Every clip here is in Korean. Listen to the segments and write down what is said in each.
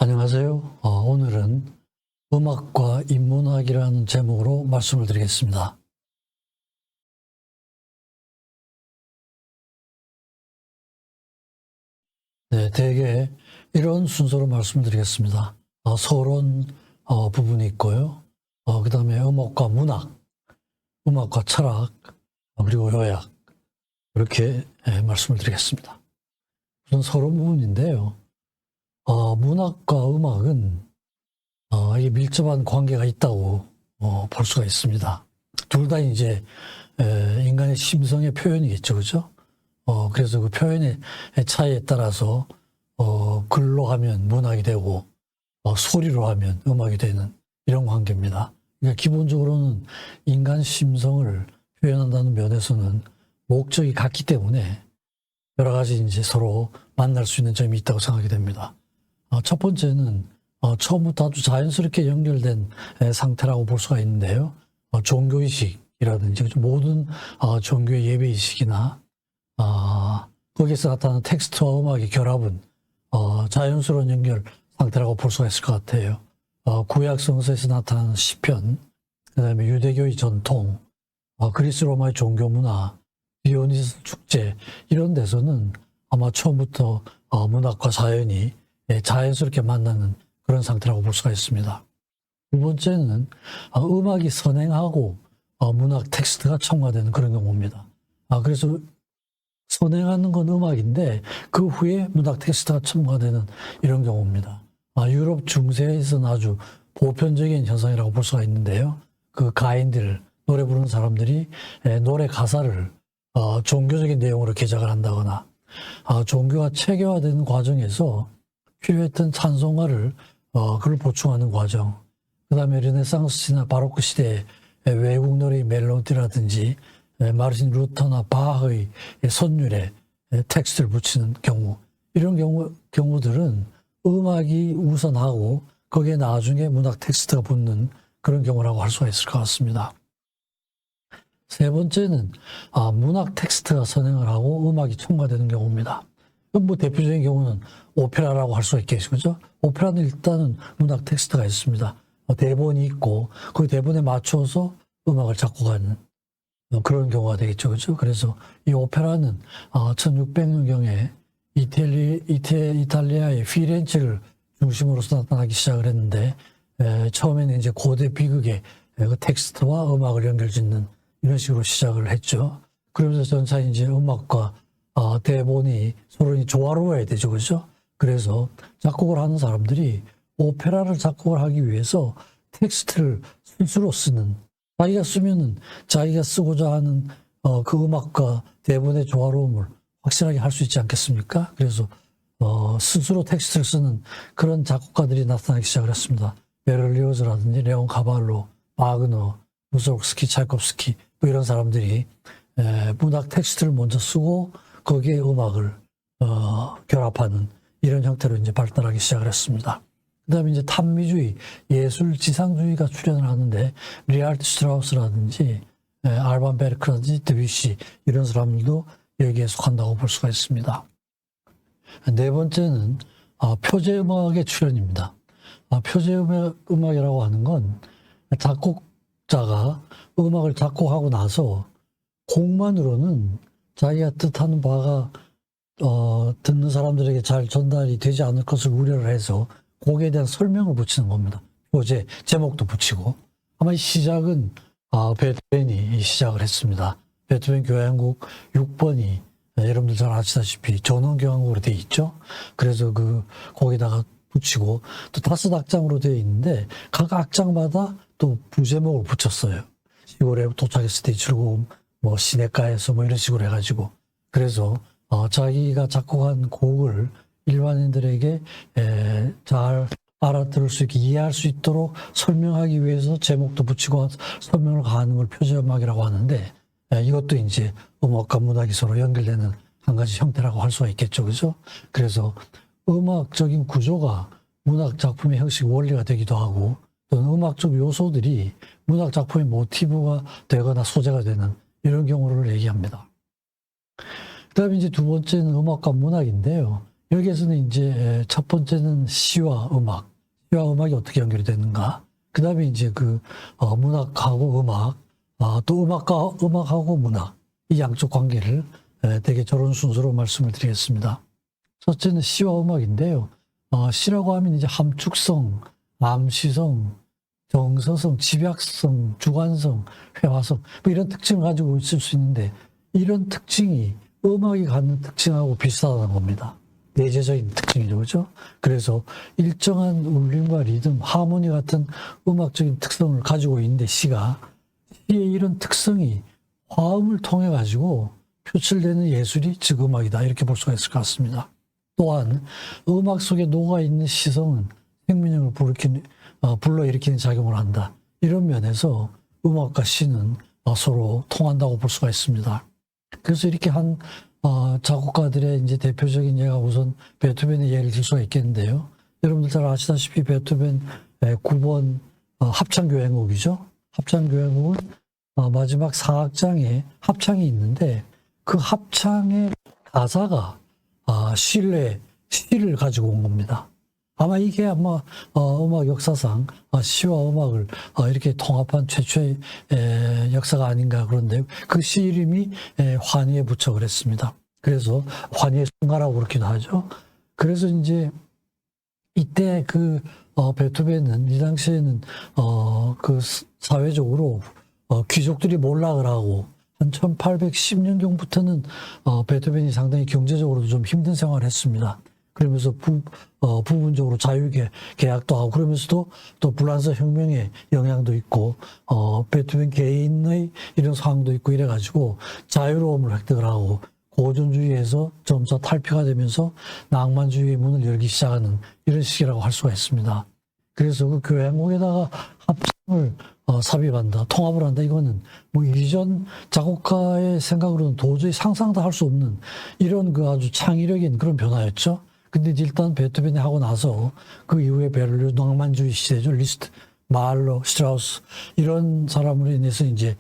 안녕하세요. 오늘은 음악과 인문학이라는 제목으로 말씀을 드리겠습니다. 네, 대개 이런 순서로 말씀드리겠습니다. 서론 부분이 있고요. 그 다음에 음악과 문학, 음악과 철학, 그리고 요약 이렇게 말씀을 드리겠습니다. 우선 서론 부분인데요. 문학과 음악은 이게 밀접한 관계가 있다고 볼 수가 있습니다. 둘 다 이제 인간의 심성의 표현이겠죠, 그죠? 그래서 그 표현의 차이에 따라서 글로 하면 문학이 되고 소리로 하면 음악이 되는 이런 관계입니다. 그러니까 기본적으로는 인간 심성을 표현한다는 면에서는 목적이 같기 때문에 여러 가지 이제 서로 만날 수 있는 점이 있다고 생각이 됩니다. 첫 번째는 처음부터 아주 자연스럽게 연결된 상태라고 볼 수가 있는데요. 종교의식이라든지 모든 종교의 예배의식이나 거기에서 나타나는 텍스트와 음악의 결합은 자연스러운 연결 상태라고 볼 수가 있을 것 같아요. 구약 성서에서 나타나는 시편, 그 다음에 유대교의 전통, 그리스 로마의 종교 문화, 디오니스 축제 이런 데서는 아마 처음부터 문학과 자연이 자연스럽게 만나는 그런 상태라고 볼 수가 있습니다. 두 번째는 음악이 선행하고 문학 텍스트가 첨가되는 그런 경우입니다. 그래서 선행하는 건 음악인데 그 후에 문학 텍스트가 첨가되는 이런 경우입니다. 유럽 중세에서는 아주 보편적인 현상이라고 볼 수가 있는데요. 그 가인들, 노래 부르는 사람들이 노래 가사를 종교적인 내용으로 개작을 한다거나 종교가 체계화되는 과정에서 필요했던 찬송가를 그걸 보충하는 과정, 그 다음에 르네상스나 바로크 시대의 외국 노래의 멜로디라든지 마르틴 루터나 바하의 선율에 텍스트를 붙이는 경우, 이런 경우들은 음악이 우선하고 거기에 나중에 문학 텍스트가 붙는 그런 경우라고 할 수가 있을 것 같습니다. 세 번째는 문학 텍스트가 선행을 하고 음악이 첨가되는 경우입니다. 뭐 대표적인 경우는 오페라라고 할 수가 있겠죠, 그죠? 오페라는 일단은 문학 텍스트가 있습니다. 대본이 있고 그 대본에 맞춰서 음악을 작곡하는 그런 경우가 되겠죠, 그죠? 그래서 이 오페라는 1600년경에 이탈리아의 피렌체를 중심으로서 나타나기 시작을 했는데 처음에는 이제 고대 비극의 그 텍스트와 음악을 연결짓는 이런 식으로 시작을 했죠. 그러면서 전차 이제 음악과 대본이 서로 조화로워야 되죠, 그죠? 그래서 작곡을 하는 사람들이 오페라를 작곡을 하기 위해서 텍스트를 스스로 쓰는, 자기가 쓰면은 자기가 쓰고자 하는 그 음악과 대본의 조화로움을 확실하게 할 수 있지 않겠습니까? 그래서 스스로 텍스트를 쓰는 그런 작곡가들이 나타나기 시작을 했습니다. 베를리오즈라든지 레온 카발로, 바그너, 무소록스키, 차이콥스키 뭐 이런 사람들이 문학 텍스트를 먼저 쓰고 거기에 음악을 결합하는 이런 형태로 이제 발달하기 시작을 했습니다. 그 다음에 이제 탐미주의, 예술 지상주의가 출현을 하는데 리알트 슈트라우스라든지 알반 베르크라든지 드뷔시 이런 사람들도 여기에 속한다고 볼 수가 있습니다. 네 번째는 표제음악의 출현입니다. 표제음악이라고 하는 건 작곡자가 음악을 작곡하고 나서 곡만으로는 자기가 뜻하는 바가 듣는 사람들에게 잘 전달이 되지 않을 것을 우려를 해서 곡에 대한 설명을 붙이는 겁니다. 표제, 제목도 붙이고. 아마 이 시작은 베토벤이 시작을 했습니다. 베토벤 교향곡 6번이 여러분들 잘 아시다시피 전원교향곡으로 되어 있죠. 그래서 그 거기다가 붙이고 또 5악장으로 되어 있는데 각 악장마다 또 부제목을 붙였어요. 시골에 도착했을 때 즐거움, 뭐 시냇가에서 뭐 이런 식으로 해가지고. 그래서 자기가 작곡한 곡을 일반인들에게 잘 알아들을 수 있게 이해할 수 있도록 설명하기 위해서 제목도 붙이고 설명을 가하는 걸 표제음악이라고 하는데 이것도 이제 음악과 문학이 서로 연결되는 한 가지 형태라고 할 수가 있겠죠, 그죠? 그래서 음악적인 구조가 문학 작품의 형식 원리가 되기도 하고 또는 음악적 요소들이 문학 작품의 모티브가 되거나 소재가 되는 이런 경우를 얘기합니다. 그 다음에 이제 두 번째는 음악과 문학인데요. 여기에서는 이제 첫 번째는 시와 음악이 어떻게 연결이 되는가. 그 다음에 이제 문학하고 음악, 또 음악하고 문학, 이 양쪽 관계를 되게 저런 순서로 말씀을 드리겠습니다. 첫째는 시와 음악인데요. 시라고 하면 이제 함축성, 암시성, 정서성, 집약성, 주관성, 회화성, 뭐 이런 특징을 가지고 있을 수 있는데, 이런 특징이 음악이 갖는 특징하고 비슷하다는 겁니다. 내재적인 특징이죠, 그죠? 그래서 일정한 울림과 리듬, 하모니 같은 음악적인 특성을 가지고 있는데, 시의 이런 특성이 화음을 통해 가지고 표출되는 예술이 즉 음악이다, 이렇게 볼 수가 있을 것 같습니다. 또한 음악 속에 녹아있는 시성은 생민형을 불러일으키는 작용을 한다. 이런 면에서 음악과 시는 서로 통한다고 볼 수가 있습니다. 그래서 이렇게 한 작곡가들의 이제 대표적인 예가 우선 베토벤의 예를 들 수가 있겠는데요. 여러분들 잘 아시다시피 베토벤 9번 합창교향곡이죠. 합창교향곡은 마지막 4악장에 합창이 있는데, 그 합창의 가사가 시를 가지고 온 겁니다. 아마 이게 음악 역사상 시와 음악을 이렇게 통합한 최초의 역사가 아닌가. 그런데 그 시 이름이 환희의 부처 그랬습니다. 그래서 환희의 순가라고 그렇기도 하죠. 그래서 이제 이때 베토벤은 이 당시에는 사회적으로 귀족들이 몰락을 하고 한 1810년경부터는 베토벤이 상당히 경제적으로도 좀 힘든 생활을 했습니다. 그러면서 부분적으로 자유계약도 하고, 그러면서도 또 불란서 혁명의 영향도 있고, 베토벤 개인의 이런 상황도 있고 이래가지고 자유로움을 획득을 하고, 고전주의에서 점차 탈피가 되면서 낭만주의의 문을 열기 시작하는 이런 시기라고 할 수가 있습니다. 그래서 그 교향곡에다가 합창을 삽입한다, 통합을 한다, 이거는 뭐 이전 작곡가의 생각으로는 도저히 상상도 할 수 없는 이런 아주 창의력인 그런 변화였죠. 근데 일단 베토벤이 하고 나서 그 이후에 베를리오 낭만주의 시대죠. 리스트, 마할러, 슈트라우스 이런 사람으로 인해서 이제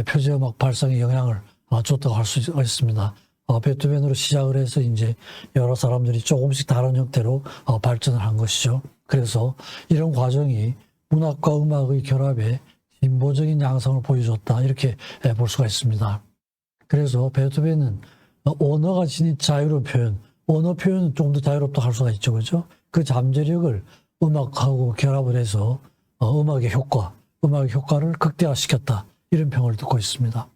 표제음악 발상에 영향을 줬다고 할 수 있습니다. 베토벤으로 시작을 해서 이제 여러 사람들이 조금씩 다른 형태로 발전을 한 것이죠. 그래서 이런 과정이 문학과 음악의 결합에 진보적인 양상을 보여줬다, 이렇게 볼 수가 있습니다. 그래서 베토벤은 언어가 지닌 자유로운 표현, 언어 표현은 좀 더 자유롭다 할 수가 있죠, 그죠? 그 잠재력을 음악하고 결합을 해서 음악의 효과를 극대화시켰다, 이런 평을 듣고 있습니다.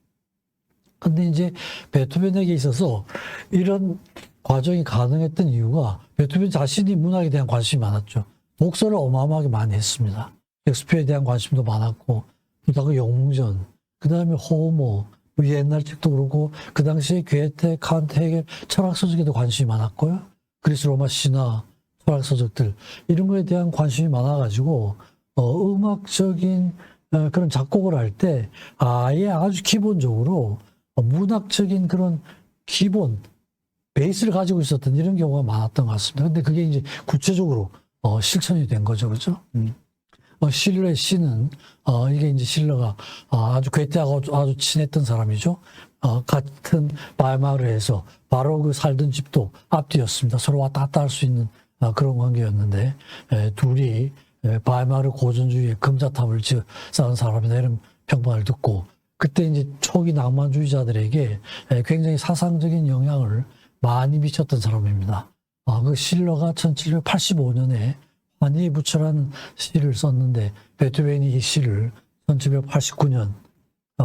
근데 이제 베토벤에게 있어서 이런 과정이 가능했던 이유가 베토벤 자신이 문학에 대한 관심이 많았죠. 독서를 어마어마하게 많이 했습니다. 셰익스피어에 대한 관심도 많았고, 그다음에 영웅전, 그다음에 호모, 옛날 책도 그렇고, 그 당시에 괴테, 칸트, 헤겔 철학서적에도 관심이 많았고요. 그리스 로마 신화, 철학서적들 이런 거에 대한 관심이 많아가지고 음악적인 그런 작곡을 할 때 아예 아주 기본적으로 문학적인 그런 기본 베이스를 가지고 있었던 이런 경우가 많았던 것 같습니다. 근데 그게 이제 구체적으로 실천이 된 거죠, 그렇죠? 실러의 시는 이게 이제 실러가 아주 괴테하고 아주 친했던 사람이죠. 같은 바이마르에서 바로 그 살던 집도 앞뒤였습니다. 서로 왔다 갔다 할 수 있는 그런 관계였는데, 둘이 바이마르 고전주의의 금자탑을 쌓은 사람이다, 이런 평판을 듣고, 그때 이제 초기 낭만주의자들에게 굉장히 사상적인 영향을 많이 미쳤던 사람입니다. 그 실러가 1785년에 환희의 부처라는 시를 썼는데, 베토벤이 이 시를 1789년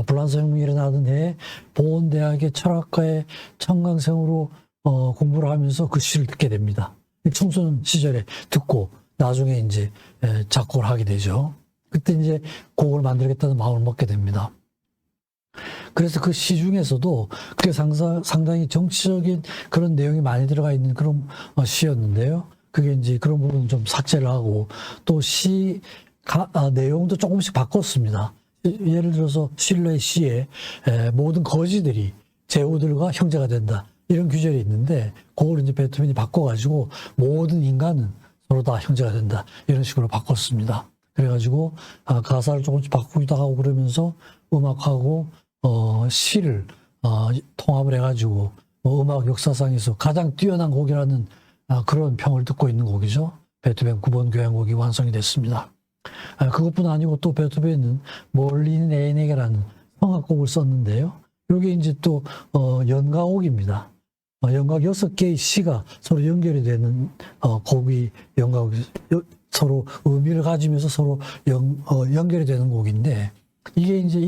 불란서 혁명이 일어나던 해에 보온 대학의 철학과의 청강생으로 공부를 하면서 그 시를 듣게 됩니다. 청소년 시절에 듣고 나중에 이제 작곡을 하게 되죠. 그때 이제 곡을 만들겠다는 마음을 먹게 됩니다. 그래서 그 시 중에서도 그게 상당히 정치적인 그런 내용이 많이 들어가 있는 그런 시였는데요. 그게 이제 그런 부분은 좀 삭제를 하고, 또 내용도 조금씩 바꿨습니다. 예를 들어서 실러의 시에 모든 거지들이 제후들과 형제가 된다, 이런 규절이 있는데, 그걸 이제 베토벤이 바꿔가지고 모든 인간은 서로 다 형제가 된다, 이런 식으로 바꿨습니다. 그래가지고 가사를 조금씩 바꾸기도 하고, 그러면서 음악하고 시를 통합을 해가지고 음악 역사상에서 가장 뛰어난 곡이라는 그런 평을 듣고 있는 곡이죠. 베토벤 9번 교향곡이 완성이 됐습니다. 그것뿐 아니고 또 베토벤은 멀리 있는 애인에게라는 성악곡을 썼는데요. 이게 이제 또 연가곡입니다. 연각 6개의 시가 서로 연결이 되는 곡이 연각, 서로 의미를 가지면서 서로 연결이 되는 곡인데, 이게 이제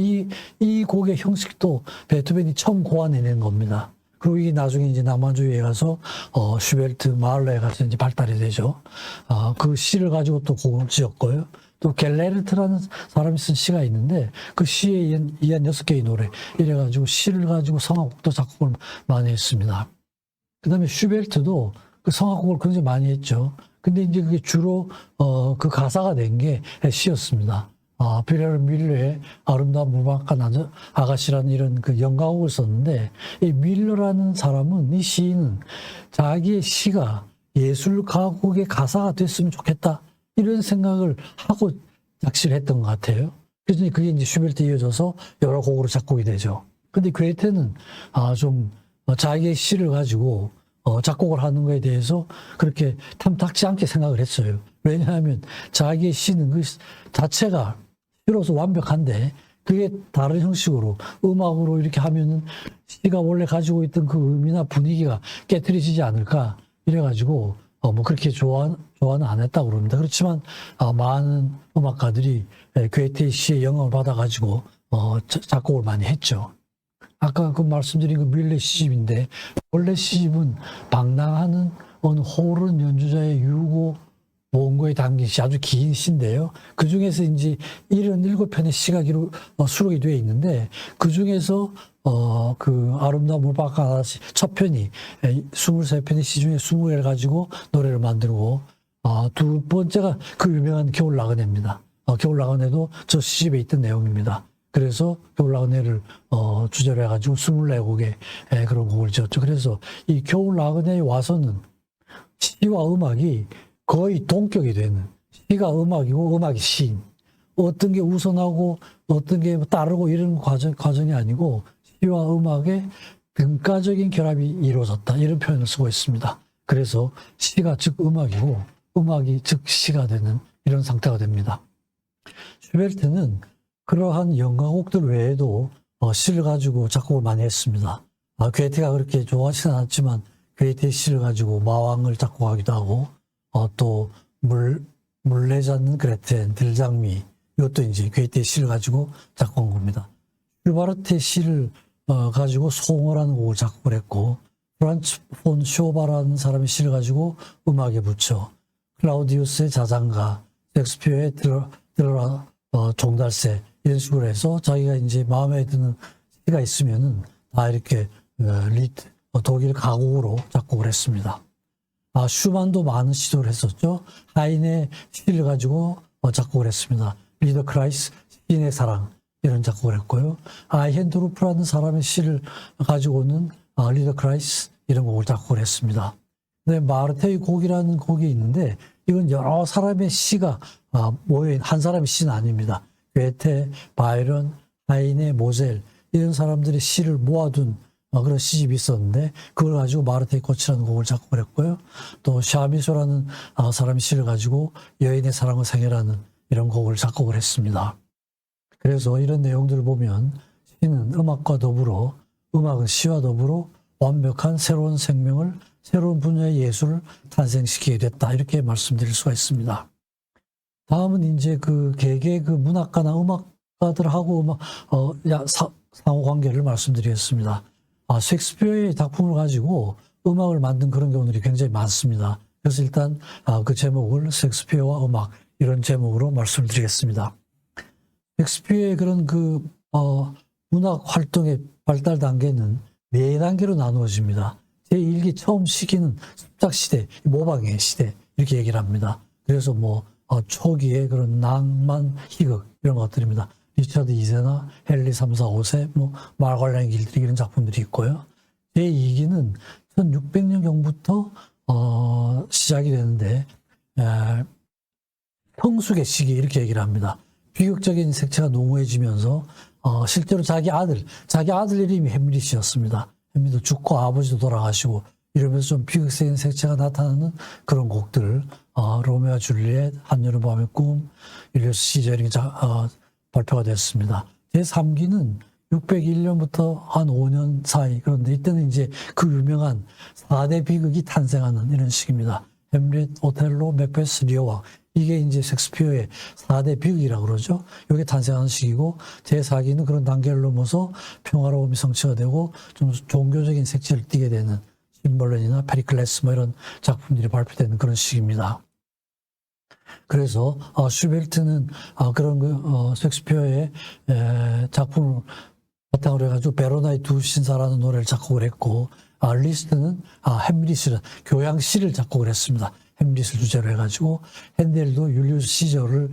이 곡의 형식도 베토벤이 처음 고안해낸 겁니다. 그리고 이게 나중에 이제 남만주의에 가서 슈베르트, 마을러에 가서 이제 발달이 되죠. 그 시를 가지고 또 곡을 지었고요. 또 겔레르트라는 사람이 쓴 시가 있는데 그 시에 의한 6개의 노래 이래가지고 시를 가지고 성악곡도 작곡을 많이 했습니다. 그 다음에 슈베르트도 그 성악곡을 굉장히 많이 했죠. 근데 이제 그게 주로 그 가사가 된 게 시였습니다. 피레르 밀러의 아름다운 무박한 아가씨라는 이런 그 연가곡을 썼는데, 이 밀러라는 사람은, 이 시인은 자기의 시가 예술 가곡의 가사가 됐으면 좋겠다 이런 생각을 하고 작시를 했던 것 같아요. 그래서 그게 이제 슈베르트에 이어져서 여러 곡으로 작곡이 되죠. 근데 괴테는 좀 자기의 시를 가지고 작곡을 하는 거에 대해서 그렇게 탐탁지 않게 생각을 했어요. 왜냐하면 자기의 시는 그 자체가 시로서 완벽한데 그게 다른 형식으로 음악으로 이렇게 하면은 시가 원래 가지고 있던 그 의미나 분위기가 깨트려지지 않을까 이래가지고 뭐 그렇게 좋아는 안 했다고 그럽니다. 그렇지만 많은 음악가들이 괴테의 시에 영향을 받아가지고 작곡을 많이 했죠. 아까 그 말씀드린 그 밀레 시집인데, 원래 시집은 방랑하는 어느 호른 연주자의 유고 원고에 담긴 시, 아주 긴 시인데요. 그 중에서 이제 77편의 시가 수록이 되어 있는데, 그 중에서 그 아름다운 물박한 아가씨 첫 편이 23편의 시 중에 20개를 가지고 노래를 만들고, 두 번째가 그 유명한 겨울 나그네입니다. 겨울 나그네도 저 시집에 있던 내용입니다. 그래서 겨울 나그네를 주제로 해가지고 24곡의 그런 곡을 지었죠. 그래서 이 겨울 나그네에 와서는 시와 음악이 거의 동격이 되는, 시가 음악이고 음악이 시인, 어떤 게 우선하고 어떤 게 따르고 이런 과정이 아니고 시와 음악의 등가적인 결합이 이루어졌다, 이런 표현을 쓰고 있습니다. 그래서 시가 즉 음악이고 음악이 즉 시가 되는 이런 상태가 됩니다. 슈베르트는 그러한 연가곡들 외에도 시를 가지고 작곡을 많이 했습니다. 괴테가 그렇게 좋아하지는 않았지만 괴테의 시를 가지고 마왕을 작곡하기도 하고, 또 물레 잡는 그레텐, 들장미, 이것도 이제 괴테의 시를 가지고 작곡한 겁니다. 슈바르트의 시를 가지고 송어라는 곡을 작곡을 했고, 프란츠 폰 쇼바라는 사람의 시를 가지고 음악에 붙여 클라우디우스의 자장가, 셰익스피어의 들어라 종달새, 이런 식으로 해서 자기가 이제 마음에 드는 시가 있으면은 다 이렇게 독일 가곡으로 작곡을 했습니다. 슈만도 많은 시도를 했었죠. 하인의 시를 가지고 작곡을 했습니다. 리더 크라이스, 시인의 사랑, 이런 작곡을 했고요. 아이헨드루프라는 사람의 시를 가지고는 리더 크라이스, 이런 곡을 작곡을 했습니다. 근데 마르테의 곡이라는 곡이 있는데, 이건 여러 사람의 시가 모여있는 한 사람의 시는 아닙니다. 괴테, 바이런, 하이네, 모젤, 이런 사람들의 시를 모아둔 그런 시집이 있었는데, 그걸 가지고 마르테의 꽃이라는 곡을 작곡을 했고요. 또 샤미소라는 사람의 시를 가지고 여인의 사랑을 생애라는 이런 곡을 작곡을 했습니다. 그래서 이런 내용들을 보면 시는 음악과 더불어, 음악은 시와 더불어 완벽한 새로운 생명을, 새로운 분야의 예술을 탄생시키게 됐다, 이렇게 말씀드릴 수가 있습니다. 다음은 이제 그 개개 그 문학가나 음악가들하고 상호 관계를 말씀드리겠습니다. 셰익스피어의 작품을 가지고 음악을 만든 그런 경우들이 굉장히 많습니다. 그래서 일단 그 제목을 셰익스피어와 음악, 이런 제목으로 말씀을 드리겠습니다. 셰익스피어의 그런 그 문학 활동의 발달 단계는 4단계로 나누어집니다. 제1기 처음 시기는 습작 시대, 모방의 시대, 이렇게 얘기를 합니다. 그래서 초기에 그런 낭만, 희극, 이런 것들입니다. 리처드 2세나 헨리 3, 4, 5세, 말괄량의 길들이기, 이런 작품들이 있고요. 제2기는 1600년경부터 시작이 되는데, 성숙의 시기, 이렇게 얘기를 합니다. 비극적인 색채가 농후해지면서 실제로 자기 아들 이름이 햄릿이었습니다. 햄릿도 죽고 아버지도 돌아가시고 이러면서 좀 비극적인 색채가 나타나는 그런 곡들, 로미오와 줄리엣, 한여름밤의 꿈, 율리우스 시저링이 발표가 됐습니다. 제3기는 601년부터 한 5년 사이, 그런데 이때는 이제 그 유명한 4대 비극이 탄생하는 이런 시기입니다. 햄릿, 오텔로, 맥베스, 리어왕. 이게 이제 셰익스피어의 4대 비극이라고 그러죠. 이게 탄생하는 시기고, 제4기는 그런 단계를 넘어서 평화로움이 성취가 되고 좀 종교적인 색채를 띠게 되는 심벌렌이나 페리클레스 뭐 이런 작품들이 발표되는 그런 시기입니다. 그래서 슈베르트는 그런 셰익스피어의 작품을 바탕으로 해가지고 베로나의 두 신사라는 노래를 작곡을 했고, 리스트는 햄릿을 교향시를 작곡을 했습니다. 햄릿을 주제로 해가지고, 핸델도 율리우스 시저를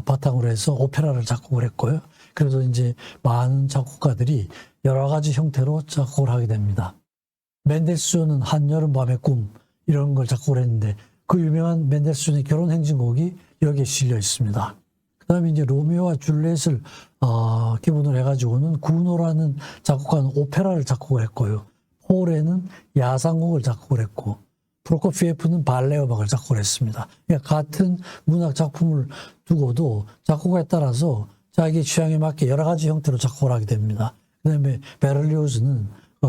바탕으로 해서 오페라를 작곡을 했고요. 그래서 이제 많은 작곡가들이 여러 가지 형태로 작곡을 하게 됩니다. 멘델스존은 한여름밤의 꿈 이런 걸 작곡을 했는데, 그 유명한 멘델스존의 결혼 행진곡이 여기에 실려 있습니다. 그 다음에 이제 로미오와 줄리엣을 기본으로 해가지고는 구노라는 작곡가는 오페라를 작곡을 했고요. 홀에는 야상곡을 작곡을 했고, 프로코피에프는 발레 음악을 작곡을 했습니다. 그러니까 같은 문학 작품을 두고도 작곡에 따라서 자기 취향에 맞게 여러 가지 형태로 작곡을 하게 됩니다. 그 다음에 베를리오즈는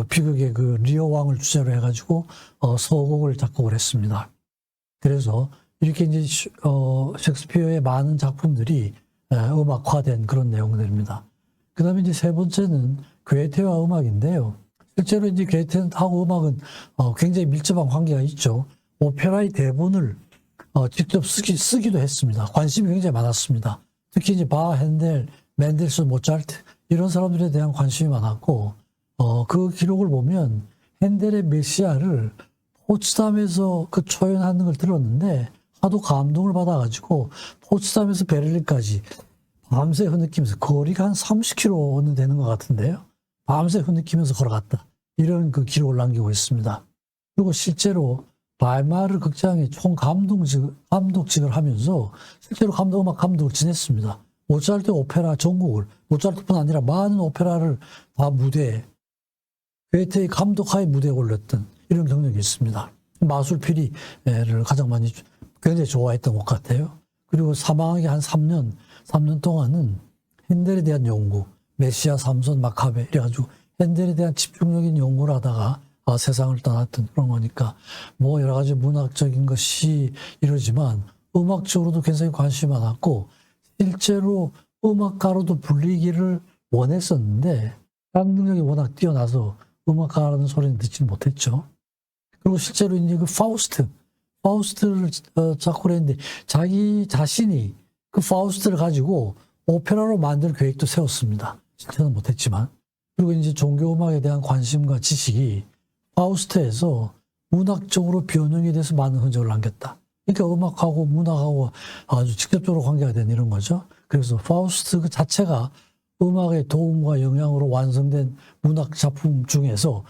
비극의 그 리어 왕을 주제로 해가지고 서곡을 작곡을 했습니다. 그래서 이렇게 이제 셰익스피어의 많은 작품들이 음악화된 그런 내용들입니다. 그 다음에 이제 세 번째는 괴테와 음악인데요. 실제로 이제 괴테하고 음악은 굉장히 밀접한 관계가 있죠. 오페라의 대본을 직접 쓰기도 했습니다. 관심이 굉장히 많았습니다. 특히 이제 바, 핸델, 멘델스, 모차르트 이런 사람들에 대한 관심이 많았고, 그 기록을 보면 핸델의 메시아를 포츠담에서 그 초연하는 걸 들었는데 하도 감동을 받아가지고 포츠담에서 베를린까지 밤새 흐느끼면서 거리가 한 30km는 되는 것 같은데요. 밤새 흐느끼면서 걸어갔다. 이런 그 기록을 남기고 있습니다. 그리고 실제로 바이마르 극장의 총 감독직을 하면서 실제로 음악 감독을 지냈습니다. 모차르트 오페라 전곡을, 모차르트뿐 아니라 많은 오페라를 다 무대에, 괴테의 감독하에 무대에 올렸던 이런 경력이 있습니다. 마술피리를 가장 많이 굉장히 좋아했던 것 같아요. 그리고 사망하기 한 3년 동안은 핸델에 대한 연구, 메시아, 삼손, 마카베 이래가지고 핸델에 대한 집중적인 연구를 하다가 세상을 떠났던 그런 거니까 뭐 여러 가지 문학적인 것이 이러지만 음악적으로도 굉장히 관심이 많았고, 실제로 음악가로도 불리기를 원했었는데 상 능력이 워낙 뛰어나서 음악가라는 소리는 듣지 못했죠. 그리고 실제로 이제 그 파우스트를 작곡을 했는데 자기 자신이 그 파우스트를 가지고 오페라로 만들 계획도 세웠습니다. 실제는 못했지만. 그리고 이제 종교음악에 대한 관심과 지식이 파우스트에서 문학적으로 변형이 돼서 많은 흔적을 남겼다. 그러니까 음악하고 문학하고 아주 직접적으로 관계가 된 이런 거죠. 그래서 파우스트 그 자체가 음악의 도움과 영향으로 완성된 문학 작품 중에서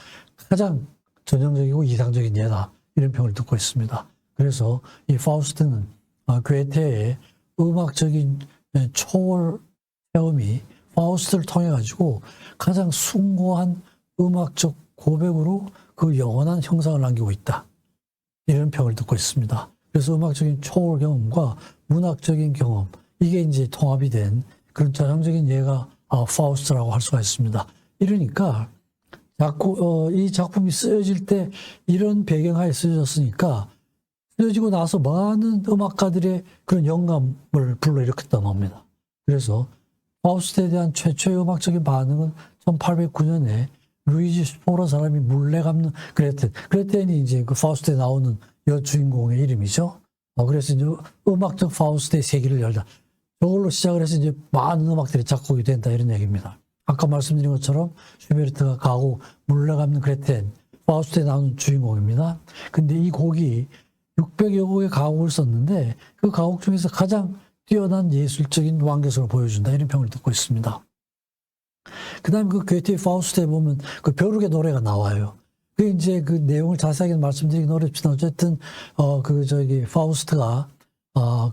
가장 전형적이고 이상적인 예다. 이런 평을 듣고 있습니다. 그래서 이 파우스트는 괴테의 음악적인 초월 체험이 파우스트를 통해 가지고 가장 숭고한 음악적 고백으로 그 영원한 형상을 남기고 있다. 이런 평을 듣고 있습니다. 그래서 음악적인 초월 경험과 문학적인 경험, 이게 이제 통합이 된 그런 전형적인 예가 파우스트라고 할 수가 있습니다. 이러니까 자꾸 이 작품이 쓰여질 때 이런 배경하에 쓰여졌으니까 쓰여지고 나서 많은 음악가들의 그런 영감을 불러일으켰던 겁니다. 그래서 파우스트에 대한 최초의 음악적인 반응은 1809년에 루이지 스포라 사람이 물레 감는 그레텐이 이제 그 파우스트에 나오는 여주인공의 이름이죠. 그래서 이제 음악적 파우스트의 세계를 열다. 저걸로 시작을 해서 이제 많은 음악들이 작곡이 된다 이런 얘기입니다. 아까 말씀드린 것처럼 슈베르트가 가곡 물레 감는 그레텐, 파우스트에 나오는 주인공입니다. 근데 이 곡이 600여 곡의 가곡을 썼는데 그 가곡 중에서 가장 뛰어난 예술적인 완결성을 보여준다 이런 평을 듣고 있습니다. 그 다음에 그 괴테의 파우스트에 보면 그 벼룩의 노래가 나와요. 그 이제 그 내용을 자세하게 말씀드리긴 어렵지만 어쨌든 파우스트가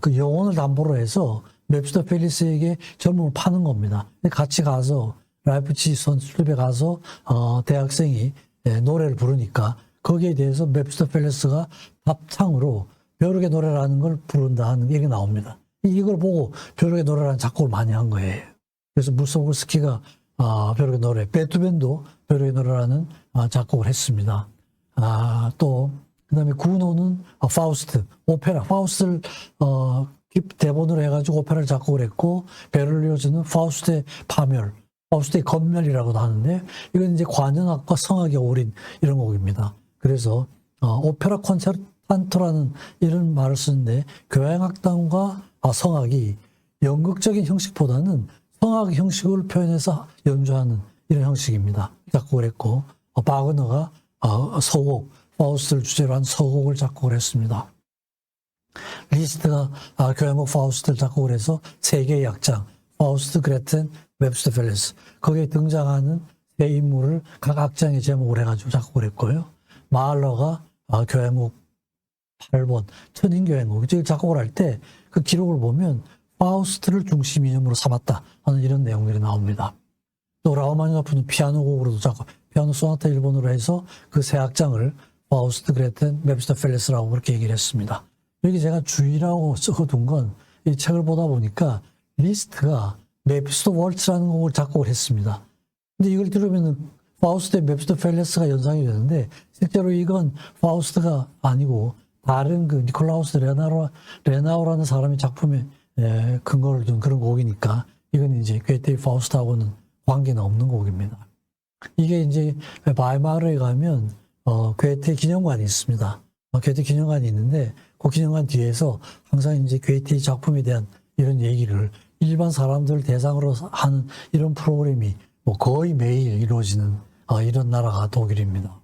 그 영혼을 담보로 해서 맵스터펠리스에게 젊음을 파는 겁니다. 같이 가서 라이프치히 선수집에 가서 대학생이 노래를 부르니까 거기에 대해서 메피스토펠레스가 답창으로 벼룩의 노래라는 걸 부른다 하는 게 나옵니다. 이걸 보고 벼룩의 노래라는 작곡을 많이 한 거예요. 그래서 무소글스키가 벼룩의 노래, 베토벤도 벼룩의 노래라는 작곡을 했습니다. 또 그다음에 구노는 파우스트, 오페라, 파우스트를 대본으로 해가지고 오페라를 작곡을 했고, 베를리오즈는 파우스트의 파멸, 파우스트의 건멸이라고도 하는데, 이건 이제 관현악과 성악이 어우린 이런 곡입니다. 그래서 오페라 콘체르탄토라는 이런 말을 쓰는데, 교향악단과 성악이 연극적인 형식보다는 성악 형식을 표현해서 연주하는 이런 형식입니다. 작곡을 했고, 바그너가 서곡, 파우스트를 주제로 한 서곡을 작곡을 했습니다. 리스트가 교향곡 파우스트를 작곡을 해서 세 개의 악장, 파우스트, 그레텐, 메피스토펠레스, 거기에 등장하는 세 인물을 각 악장의 제목을 해가지고 작곡을 했고요. 마할러가 교향곡 8번, 천인교향곡, 즉 작곡을 할 때 그 기록을 보면 파우스트를 중심 이념으로 삼았다 하는 이런 내용들이 나옵니다. 또 라흐마니노프는 피아노 곡으로도 작곡, 피아노 소나타 1번으로 해서 그 세 악장을 파우스트, 그레텐, 메피스토펠레스라고 그렇게 얘기를 했습니다. 여기 제가 주의라고 적어둔 건 이 책을 보다 보니까 리스트가 메피스토 월츠라는 곡을 작곡을 했습니다. 근데 이걸 들으면 파우스트의 메피스토펠레스가 연상이 되는데 실제로 이건 파우스트가 아니고 다른 그 니콜라우스 레나우라는 사람의 작품에 근거를 둔 그런 곡이니까 이건 이제 괴테의 파우스트하고는 관계는 없는 곡입니다. 이게 이제 바이마르에 가면 괴테 기념관이 있습니다. 괴테 기념관이 있는데 그 기념관 뒤에서 항상 이제 괴테의 작품에 대한 이런 얘기를 일반 사람들 대상으로 하는 이런 프로그램이 뭐 거의 매일 이루어지는 이런 나라가 독일입니다.